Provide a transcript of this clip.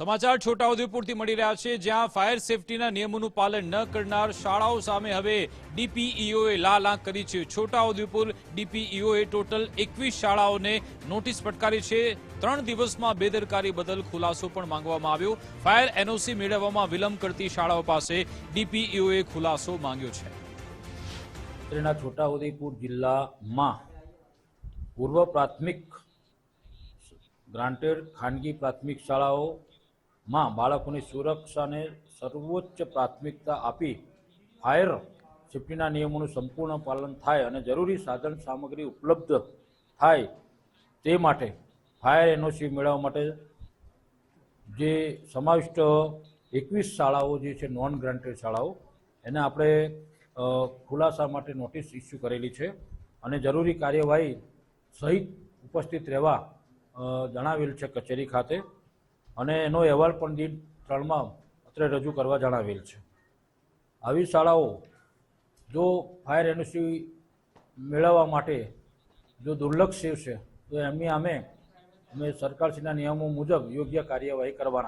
સમાચાર છોટાઉદેપુરથી મળી રહ્યા છે, જ્યાં ફાયર સેફટીના નિયમોનું પાલન ન કરનાર શાળાઓ સામે હવે ડીપીઈઓએ લાલ આંખ કરી છે. છોટાઉદેપુર ડીપીઈઓએ ટોટલ 21 શાળાઓને નોટિસ ફટકારી છે. 3 દિવસમાં બેદરકારી બદલ ખુલાસો પણ માંગવામાં આવ્યો. ફાયર એનઓસી મેળવવામાં વિલંબ કરતી શાળાઓ પાસે ડીપીઈઓએ ખુલાસો માંગ્યો છે. છોટાઉદેપુર જિલ્લામાં પૂર્વ પ્રાથમિક ગ્રાન્ટેડ ખાનગી પ્રાથમિક શાળાઓમાં બાળકોની સુરક્ષાને સર્વોચ્ચ પ્રાથમિકતા આપી ફાયર સેફ્ટીના નિયમોનું સંપૂર્ણ પાલન થાય અને જરૂરી સાધન સામગ્રી ઉપલબ્ધ થાય તે માટે ફાયર એનઓસી મેળવવા માટે જે સમાવિષ્ટ 21 શાળાઓ જે છે નોન ગ્રાન્ટેડ શાળાઓ એને આપણે ખુલાસા માટે નોટિસ ઇસ્યુ કરેલી છે અને જરૂરી કાર્યવાહી સહિત ઉપસ્થિત રહેવા જણાવેલ છે કચેરી ખાતે અને એનો અહેવાલ પણ દિન 3માં અત્રે રજૂ કરવા જણાવેલ છે. આવી શાળાઓ જો ફાયર એનઓસી મેળવવા માટે જો દુર્લક્ષ છે તો એમની અમે સરકારશ્રીના નિયમો મુજબ યોગ્ય કાર્યવાહી કરવાના.